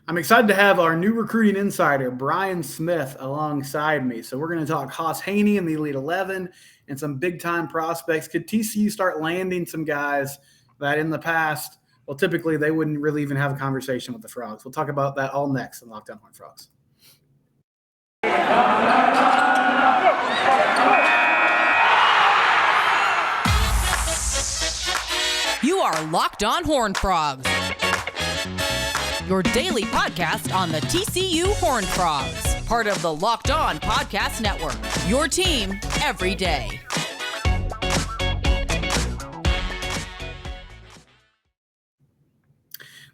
I'm excited to have our new recruiting insider, Brian Smith, alongside me. So we're going to talk Hauss Hejny in the Elite 11 and some big-time prospects. Could TCU start landing some guys that in the past, well, typically they wouldn't really even have a conversation with the Frogs? We'll talk about that all next on Locked On Horned Frogs. You are Locked On Horned Frogs, your daily podcast on the TCU Horned Frogs, part of the Locked On Podcast Network, your team every day.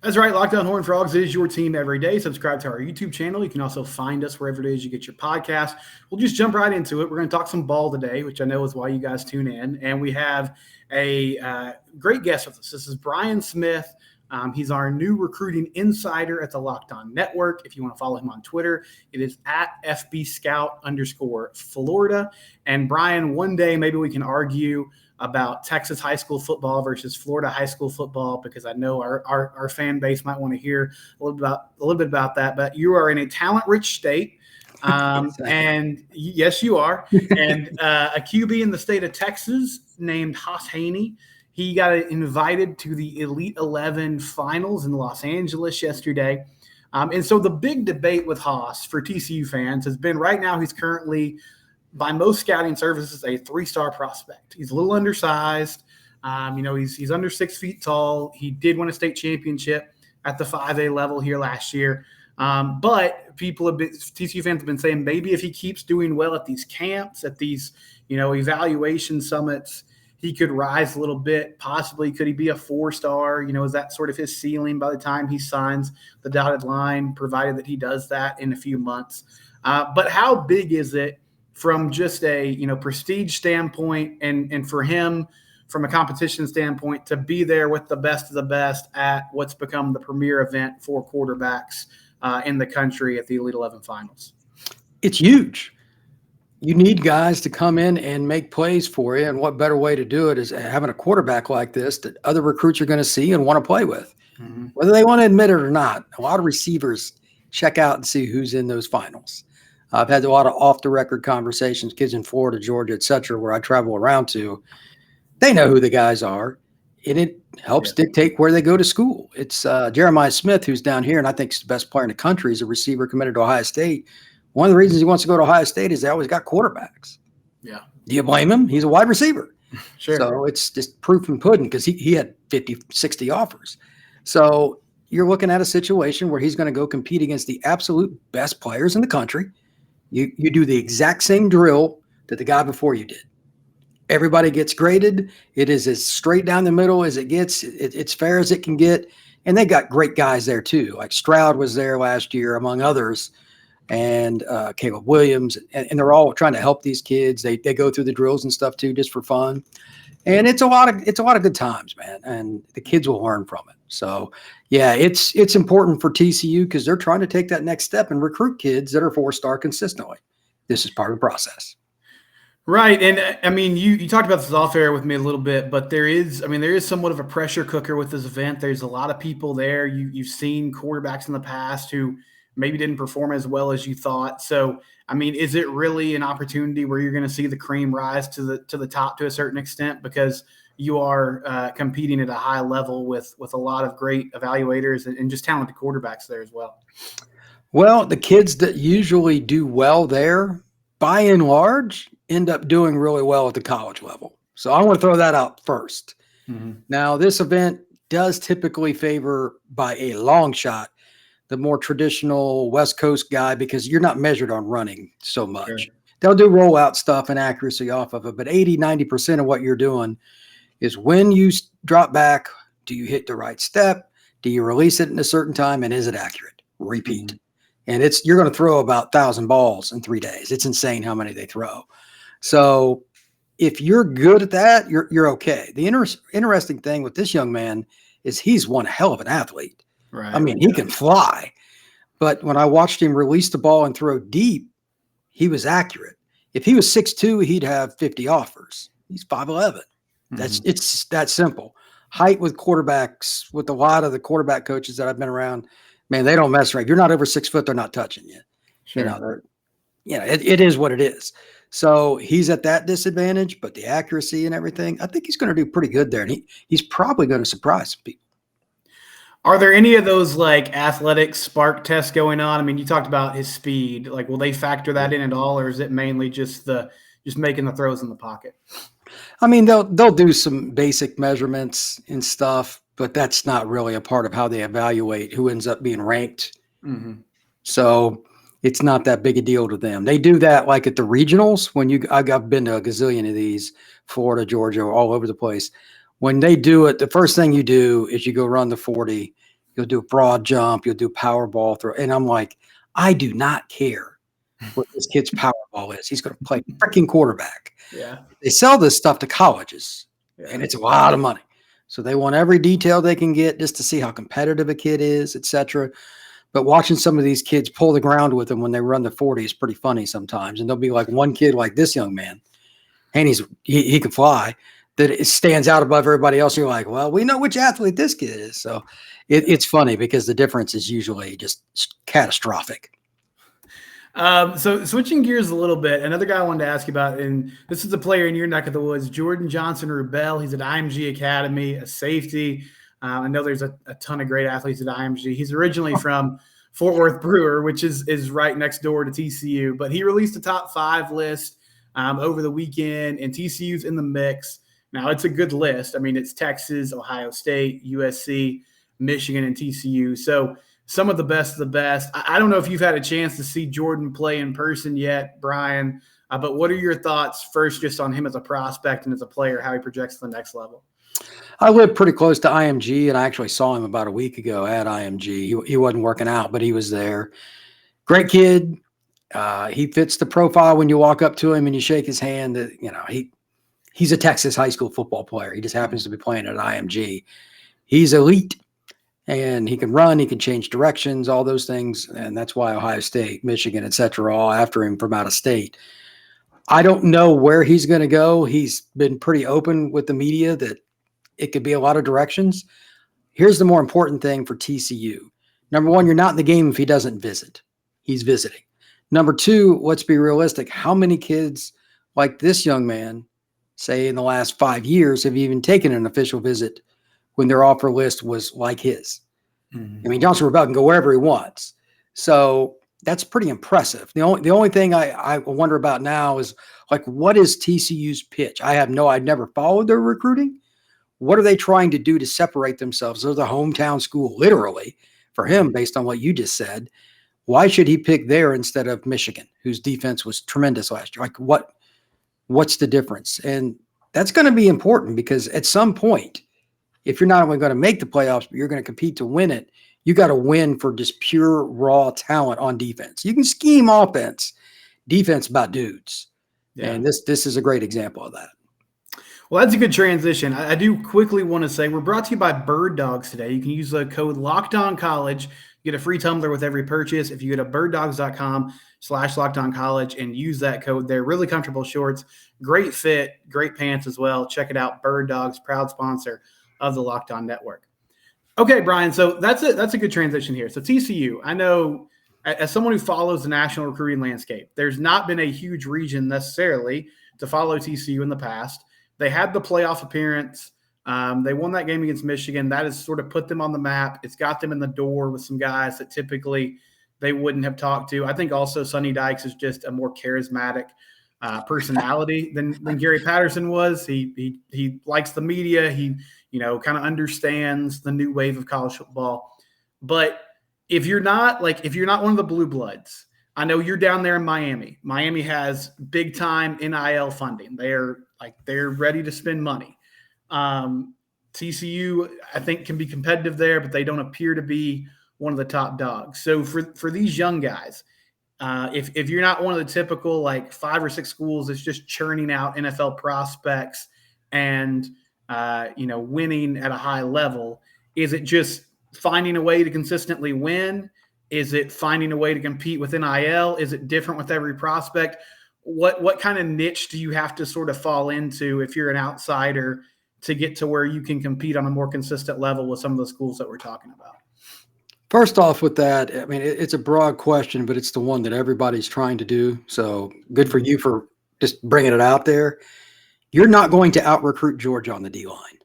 That's right. Locked On Horned Frogs is your team every day. Subscribe to our YouTube channel. You can also find us wherever it is you get your podcast. We'll just jump right into it. We're going to talk some ball today, which I know is why you guys tune in. And we have a great guest with us. This is Brian Smith. He's our new recruiting insider at the Locked On Network. If you want to follow him on Twitter, it is at FBScout_Florida. And Brian, one day maybe we can argue about Texas high school football versus Florida high school football, because I know our fan base might want to hear a little bit about that. But you are in a talent-rich state, and yes, you are. And a QB in the state of Texas named Hauss Hejny. He got invited to the Elite 11 finals in Los Angeles yesterday. And so the big debate with Hauss for TCU fans has been right now he's currently, by most scouting services, a 3-star prospect. He's a little undersized. He's under 6 feet tall. He did win a state championship at the 5A level here last year. But TCU fans have been saying maybe if he keeps doing well at these camps, at these, evaluation summits, he could rise a little bit. Possibly, could he be a 4-star? Is that sort of his ceiling by the time he signs the dotted line, provided that he does that in a few months? But how big is it from just a prestige standpoint, and for him from a competition standpoint to be there with the best of the best at what's become the premier event for quarterbacks in the country at the Elite 11 finals? It's huge. You need guys to come in and make plays for you, and what better way to do it is having a quarterback like this that other recruits are going to see and want to play with, whether they want to admit it or not. A lot of receivers check out and see who's in those finals. I've had a lot of off-the-record conversations, kids in Florida, Georgia, et cetera, where I travel around to. They know who the guys are, and it helps dictate where they go to school. It's Jeremiah Smith, who's down here, and I think he's the best player in the country. He's a receiver committed to Ohio State. One of the reasons he wants to go to Ohio State is they always got quarterbacks. Yeah. Do you blame him? He's a wide receiver. Sure. So it's just proof and pudding, because he had 50, 60 offers. So you're looking at a situation where he's going to go compete against the absolute best players in the country. You do the exact same drill that the guy before you did. Everybody gets graded. It is as straight down the middle as it gets. It's fair as it can get. And they got great guys there too. Like Stroud was there last year, among others, and Caleb Williams. And they're all trying to help these kids. They go through the drills and stuff too, just for fun. And it's a lot of good times, man. And the kids will learn from it. So yeah, it's important for TCU because they're trying to take that next step and recruit kids that are 4-star consistently. This is part of the process. Right. And I mean, you talked about this off air with me a little bit, but there is somewhat of a pressure cooker with this event. There's a lot of people there. You've seen quarterbacks in the past who maybe didn't perform as well as you thought. So, I mean, is it really an opportunity where you're going to see the cream rise to the top to a certain extent, because you are competing at a high level with a lot of great evaluators and just talented quarterbacks there as well? Well, the kids that usually do well there, by and large, end up doing really well at the college level. So I want to throw that out first. Now, this event does typically favor, by a long shot, the more traditional West Coast guy, because you're not measured on running so much. Sure. They'll do rollout stuff and accuracy off of it, but 80-90% of what you're doing is when you drop back, do you hit the right step? Do you release it in a certain time? And is it accurate? Repeat. And you're going to throw about 1,000 balls in 3 days. It's insane how many they throw. So if you're good at that, you're okay. The interesting thing with this young man is he's one hell of an athlete. Right. I mean, he can fly. But when I watched him release the ball and throw deep, he was accurate. If he was 6'2", he'd have 50 offers. He's 5'11". It's that simple. Height with quarterbacks, with a lot of the quarterback coaches that I've been around, Man, they don't mess around. You're not over 6 foot, they're not touching you. Sure. It is what it is. So he's at that disadvantage, but the accuracy and everything, I think he's going to do pretty good there. And he's probably going to surprise some people. Are there any of those like athletic spark tests going on? I mean, you talked about his speed. Like, will they factor that in at all, or is it mainly just making the throws in the pocket? I mean, they'll do some basic measurements and stuff, but that's not really a part of how they evaluate who ends up being ranked. Mm-hmm. So it's not that big a deal to them. They do that like at the regionals when I've been to a gazillion of these, Florida, Georgia, all over the place. When they do it, the first thing you do is you go run the 40. You'll do a broad jump. You'll do power ball throw. And I'm like, I do not care what this kid's power ball is. He's going to play freaking quarterback. Yeah. They sell this stuff to colleges, and it's a lot of money. So they want every detail they can get just to see how competitive a kid is, et cetera. But watching some of these kids pull the ground with them when they run the 40 is pretty funny sometimes. And there'll be like one kid like this young man, and he can fly, that it stands out above everybody else. You're like, well, we know which athlete this kid is. So it's funny because the difference is usually just catastrophic. So switching gears a little bit, another guy I wanted to ask you about, and this is a player in your neck of the woods, Jordan Johnson-Rubell. He's at IMG Academy, a safety. I know there's a ton of great athletes at IMG. He's originally from Fort Worth Brewer, which is right next door to TCU, but he released a top 5 list over the weekend, and TCU's in the mix. Now, it's a good list. I mean, it's Texas, Ohio State, USC, Michigan, and TCU. So some of the best. I don't know if you've had a chance to see Jordan play in person yet, Brian, but what are your thoughts first just on him as a prospect and as a player, how he projects to the next level? I live pretty close to IMG, and I actually saw him about a week ago at IMG. He wasn't working out, but he was there. Great kid. He fits the profile when you walk up to him and you shake his hand. He's a Texas high school football player. He just happens to be playing at IMG. He's elite, and he can run. He can change directions, all those things, and that's why Ohio State, Michigan, et cetera, all after him from out of state. I don't know where he's going to go. He's been pretty open with the media that it could be a lot of directions. Here's the more important thing for TCU. Number one, you're not in the game if he doesn't visit. He's visiting. Number two, let's be realistic. How many kids like this young man, say in the last 5 years, have even taken an official visit when their offer list was like his? Mm-hmm. I mean, Johnson-Rubell can go wherever he wants. So that's pretty impressive. The only thing I wonder about now is, like, what is TCU's pitch? I've never followed their recruiting. What are they trying to do to separate themselves? They're the hometown school, literally, for him, based on what you just said. Why should he pick there instead of Michigan, whose defense was tremendous last year? Like, what's the difference? And that's going to be important because at some point, if you're not only going to make the playoffs, but you're going to compete to win it, you got to win for just pure raw talent on defense. You can scheme offense, defense about dudes. Yeah. And this is a great example of that. Well, that's a good transition. I do quickly want to say we're brought to you by Birddogs today. You can use the code LOCKEDONCollege. You get a free tumbler with every purchase. If you go to birddogs.com/LockedOnCollege and use that code there. Really comfortable shorts, great fit, great pants as well. Check it out. Birddogs, proud sponsor of the Locked On Network. Okay, Brian, so that's a good transition here. So TCU, I know as someone who follows the national recruiting landscape, there's not been a huge region necessarily to follow TCU in the past. They had the playoff appearance. They won that game against Michigan. That has sort of put them on the map. It's got them in the door with some guys that typically they wouldn't have talked to. I think also Sonny Dykes is just a more charismatic personality than Gary Patterson was. He likes the media. He kind of understands the new wave of college football. But if you're not one of the blue bloods, I know you're down there in Miami. Miami has big time NIL funding. They're ready to spend money. TCU, I think, can be competitive there, but they don't appear to be one of the top dogs. So for these young guys, if you're not one of the typical 5 or 6 schools that's just churning out NFL prospects and winning at a high level, is it just finding a way to consistently win? Is it finding a way to compete with NIL? Is it different with every prospect? What kind of niche do you have to sort of fall into if you're an outsider to get to where you can compete on a more consistent level with some of the schools that we're talking about? First off with that, I mean, it's a broad question, but it's the one that everybody's trying to do. So good for you for just bringing it out there. You're not going to out-recruit Georgia on the D-line.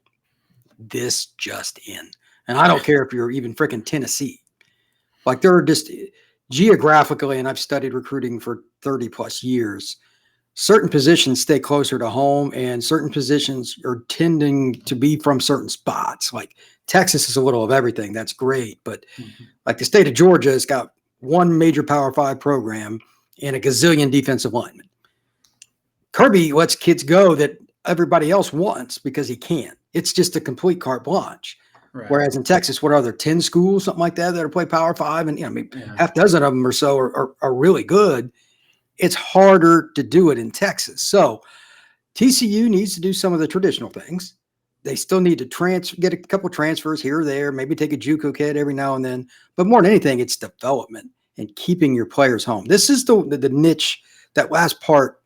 This just in. And I don't care if you're even freaking Tennessee. Like they're just geographically, and I've studied recruiting for 30 plus years, certain positions stay closer to home and certain positions are tending to be from certain spots. Like Texas is a little of everything. That's great. But like the state of Georgia has got one major Power 5 program and a gazillion defensive linemen. Kirby lets kids go that everybody else wants because he can. It's just a complete carte blanche. Right. Whereas in Texas, what are there, 10 schools, something like that are play Power 5? And, half dozen of them or so are really good. It's harder to do it in Texas. So TCU needs to do some of the traditional things. They still need to get a couple transfers here or there, maybe take a JUCO kid every now and then. But more than anything, it's development and keeping your players home. This is the niche, that last part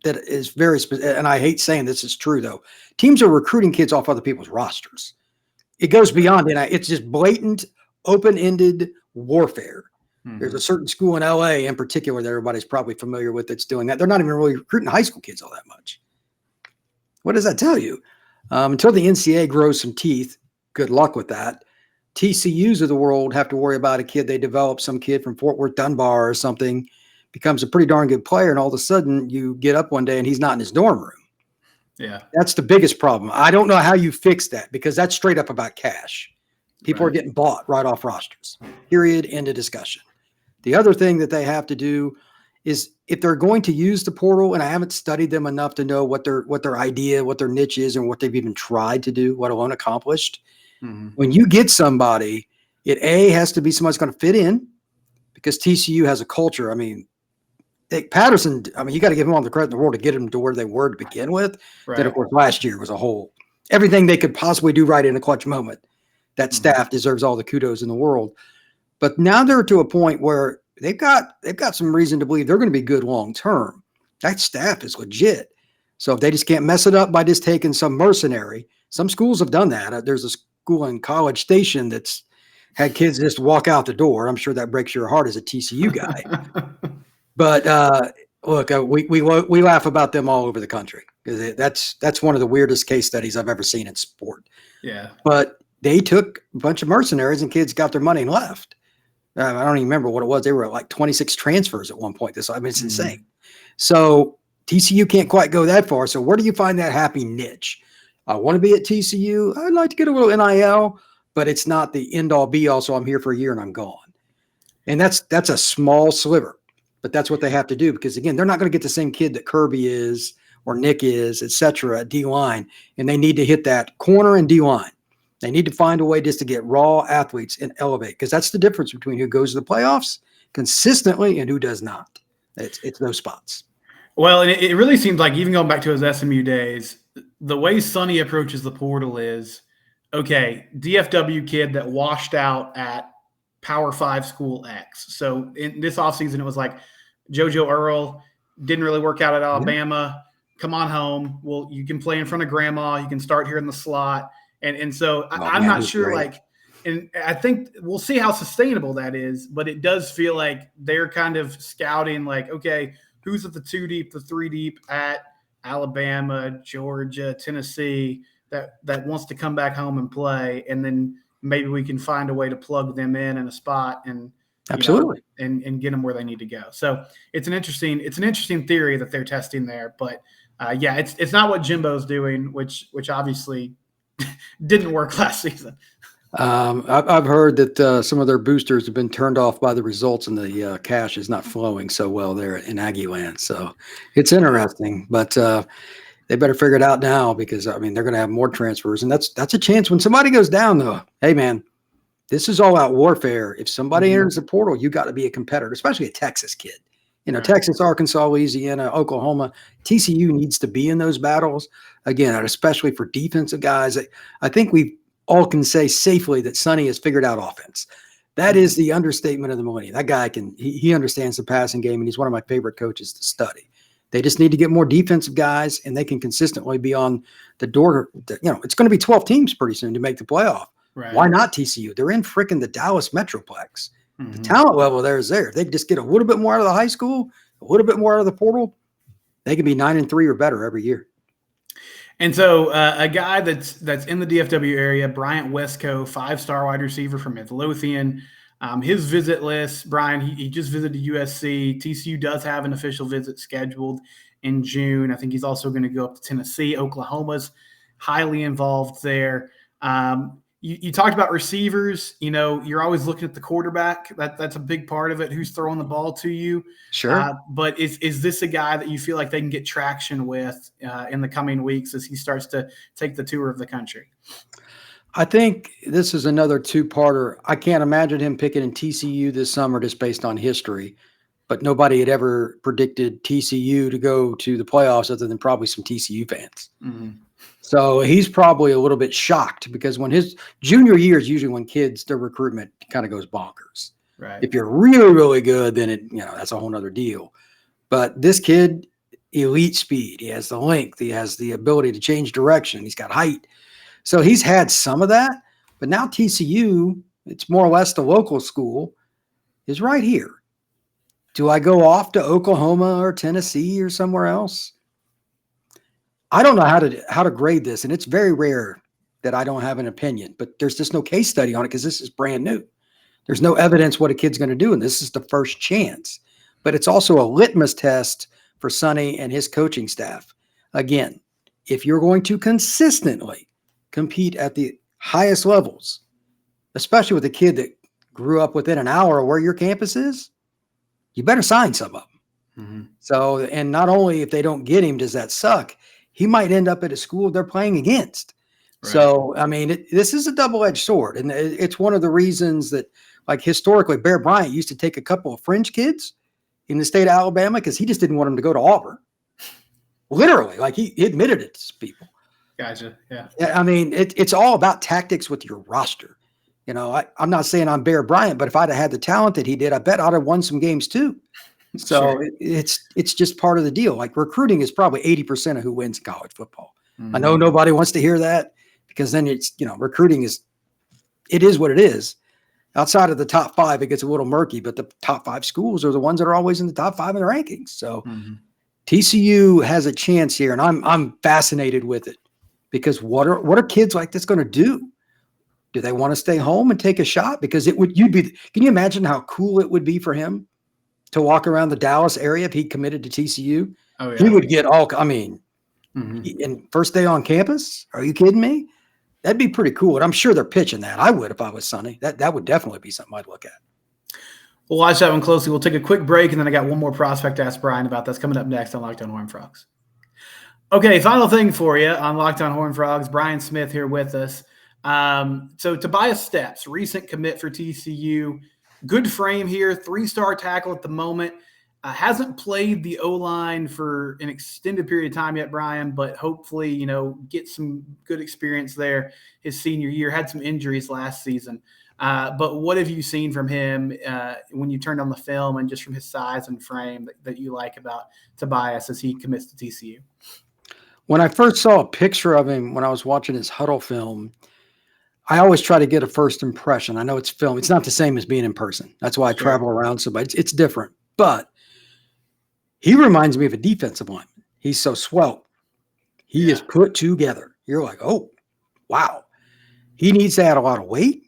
that is very specific. And I hate saying this is true, though. Teams are recruiting kids off other people's rosters. It goes beyond it. It's just blatant, open-ended warfare. There's a certain school in LA in particular that everybody's probably familiar with that's doing that. They're not even really recruiting high school kids all that much. What does that tell you? Until the NCAA grows some teeth, good luck with that. TCUs of the world have to worry about a kid they develop, some kid from Fort Worth Dunbar or something, becomes a pretty darn good player, and all of a sudden you get up one day and he's not in his dorm room. Yeah. That's the biggest problem. I don't know how you fix that because that's straight up about cash. People are getting bought right off rosters. Period. End of discussion. The other thing that they have to do is if they're going to use the portal, and I haven't studied them enough to know what their idea, what their niche is, and what they've even tried to do, let alone accomplished. When you get somebody, it has to be somebody that's going to fit in because TCU has a culture. I mean, Patterson, you got to give them all the credit in the world to get them to where they were to begin with. Right. Then, of course, last year was a whole everything they could possibly do right in a clutch moment. That staff deserves all the kudos in the world. But now they're to a point where they've got some reason to believe they're going to be good long term. That staff is legit. So if they just can't mess it up by just taking some mercenary, some schools have done that. There's a school in College Station that's had kids just walk out the door. I'm sure that breaks your heart as a TCU guy. But look, we laugh about them all over the country because that's one of the weirdest case studies I've ever seen in sport. Yeah. But they took a bunch of mercenaries and kids got their money and left. I don't even remember what it was. They were at like 26 transfers at one point. It's insane. So TCU can't quite go that far. So where do you find that happy niche? I want to be at TCU. I'd like to get a little NIL, but it's not the end all be all. So I'm here for a year and I'm gone. And that's a small sliver, but that's what they have to do because again, they're not going to get the same kid that Kirby is or Nick is, et cetera, at D-line. And they need to hit that corner and D-line. They need to find a way just to get raw athletes and elevate because that's the difference between who goes to the playoffs consistently and who does not. It's those spots. Well, and it really seems like even going back to his SMU days, the way Sonny approaches the portal is, okay, DFW kid that washed out at Power 5 school X. So in this offseason, it was like JoJo Earl didn't really work out at Alabama. Come on home. Well, you can play in front of grandma. You can start here in the slot. And so I'm not sure, and I think we'll see how sustainable that is, but it does feel like they're kind of scouting like, okay, who's at the 2 deep, the 3 deep at Alabama, Georgia, Tennessee that wants to come back home and play. And then maybe we can find a way to plug them in a spot and absolutely and get them where they need to go. So it's an interesting theory that they're testing there, but it's not what Jimbo's doing, which obviously didn't work last season. I've heard that some of their boosters have been turned off by the results and the cash is not flowing so well there in Aggie land. So it's interesting, but they better figure it out now because they're going to have more transfers and that's a chance when somebody goes down though. Hey man, this is all out warfare. If somebody enters the portal, you got to be a competitor, especially a Texas kid. Right. Texas, Arkansas, Louisiana, Oklahoma, TCU needs to be in those battles again, especially for defensive guys. I think we all can say safely that Sonny has figured out offense. That is the understatement of the millennium. That guy he understands the passing game, and he's one of my favorite coaches to study. They just need to get more defensive guys, and they can consistently be on the door. It's going to be 12 teams pretty soon to make the playoff. Right. Why not TCU? They're in freaking the Dallas Metroplex. Mm-hmm. The talent level there is there. If they just get a little bit more out of the high school, a little bit more out of the portal, they can be 9-3 or better every year. And so a guy that's in the DFW area, Bryant Wesco, 5-star wide receiver from Midlothian. His visit list, Brian, he just visited USC. TCU does have an official visit scheduled in June. I think he's also going to go up to Tennessee. Oklahoma's highly involved there. You talked about receivers. You're always looking at the quarterback. That's a big part of it. Who's throwing the ball to you? Sure. But is this a guy that you feel like they can get traction with in the coming weeks as he starts to take the tour of the country? I think this is another two-parter. I can't imagine him picking in TCU this summer just based on history, but nobody had ever predicted TCU to go to the playoffs other than probably some TCU fans. Mm-hmm. So he's probably a little bit shocked because when his junior year is usually when kids, their recruitment kind of goes bonkers. Right. If you're really, really good, then that's a whole nother deal. But this kid, elite speed. He has the length. He has the ability to change direction. He's got height. So he's had some of that. But now TCU, it's more or less the local school, is right here. Do I go off to Oklahoma or Tennessee or somewhere else? I don't know how to grade this, and it's very rare that I don't have an opinion, but there's just no case study on it because this is brand new. There's no evidence what a kid's going to do, and this is the first chance. But it's also a litmus test for Sonny and his coaching staff. Again, if you're going to consistently compete at the highest levels, especially with a kid that grew up within an hour of where your campus is, you better sign some of them. Mm-hmm. So, and not only if they don't get him, does that suck? He might end up at a school they're playing against. Right. So, I mean, this is a double-edged sword. And it's one of the reasons that, like, historically, Bear Bryant used to take a couple of fringe kids in the state of Alabama because he just didn't want them to go to Auburn. Literally, like he admitted it to people. Gotcha, yeah. I mean, it's all about tactics with your roster. I'm not saying I'm Bear Bryant, but if I'd have had the talent that he did, I bet I'd have won some games too. So sure. It's just part of the deal. Like recruiting is probably 80% of who wins college football. Mm-hmm. I know nobody wants to hear that because then recruiting is what it is. Outside of the top 5, it gets a little murky, but the top 5 schools are the ones that are always in the top 5 in the rankings. So TCU has a chance here, and I'm fascinated with it because what are kids like this going to do? Do they want to stay home and take a shot? Because can you imagine how cool it would be for him to walk around the Dallas area if he committed to TCU? Oh, yeah. He would get and first day on campus? Are you kidding me? That'd be pretty cool. And I'm sure they're pitching that. I would if I was Sonny. That would definitely be something I'd look at. We'll watch that one closely. We'll take a quick break, and then I got one more prospect to ask Brian about. That's coming up next on Locked On Horned Frogs. Okay, final thing for you on Locked On Horned Frogs. Brian Smith here with us. So Tobias Stepps, recent commit for TCU. Good frame here, 3-star tackle at the moment. Hasn't played the O-line for an extended period of time yet, Brian, but hopefully, get some good experience there his senior year. Had some injuries last season. But what have you seen from him when you turned on the film and just from his size and frame that you like about Tobias as he commits to TCU? When I first saw a picture of him when I was watching his huddle film, I always try to get a first impression. I know it's film. It's not the same as being in person. That's why I travel around so much. It's different. But he reminds me of a defensive lineman. He's so svelte. He is put together. You're like, oh, wow. He needs to add a lot of weight,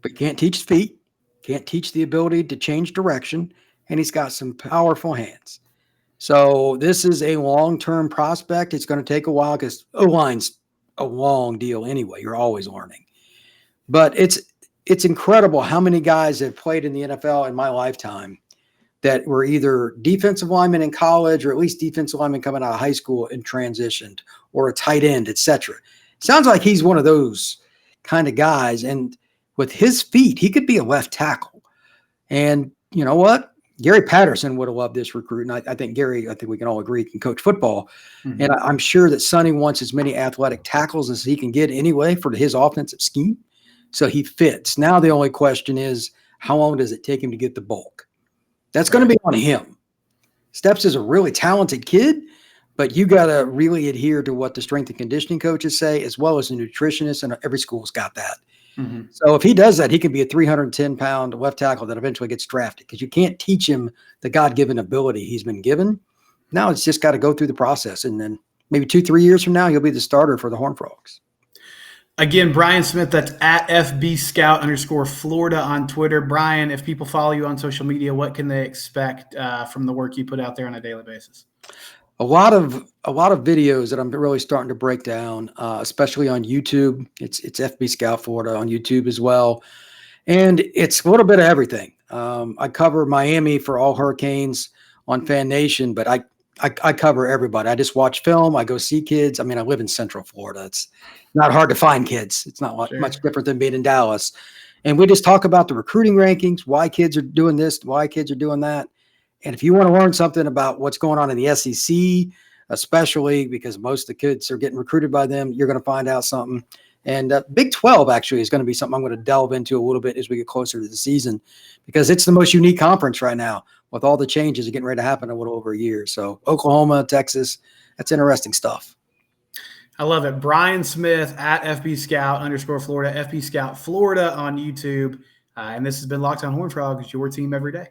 but can't teach his feet, can't teach the ability to change direction, and he's got some powerful hands. So this is a long-term prospect. It's going to take a while because O-line's a long deal anyway. You're always learning. But it's incredible how many guys have played in the NFL in my lifetime that were either defensive linemen in college or at least defensive linemen coming out of high school and transitioned, or a tight end, etc. Sounds like he's one of those kind of guys. And with his feet, he could be a left tackle. And you know what? Gary Patterson would have loved this recruit. And I think Gary, we can all agree, can coach football. And I'm sure that Sonny wants as many athletic tackles as he can get anyway for his offensive scheme. So he fits. Now the only question is, how long does it take him to get the bulk? That's going to be on him. Stepps is a really talented kid, but you got to really adhere to what the strength and conditioning coaches say, as well as the nutritionist, and every school's got that. Mhm. So if he does that, he can be a 310-pound left tackle that eventually gets drafted, because you can't teach him the God-given ability he's been given. Now it's just got to go through the process, and then maybe 2-3 years from now, he'll be the starter for the Horned Frogs. Again, Brian Smith, that's at FB_Scout_Florida on Twitter. Brian, if people follow you on social media, what can they expect from the work you put out there on a daily basis? A lot of videos that I'm really starting to break down, especially on YouTube. It's FB Scout Florida on YouTube as well, and it's a little bit of everything. I cover Miami for all Hurricanes on Fan Nation, but I cover everybody. I just watch film. I go see kids. I mean, I live in Central Florida. It's not hard to find kids. It's not much different than being in Dallas. And we just talk about the recruiting rankings, why kids are doing this, why kids are doing that. And if you want to learn something about what's going on in the SEC, especially because most of the kids are getting recruited by them, you're going to find out something. And Big 12 actually is going to be something I'm going to delve into a little bit as we get closer to the season, because it's the most unique conference right now with all the changes getting ready to happen in a little over a year. So Oklahoma, Texas, that's interesting stuff. I love it. Brian Smith at FB Scout_Florida, FB Scout Florida on YouTube. And this has been Locked On Horned Frogs, your team every day.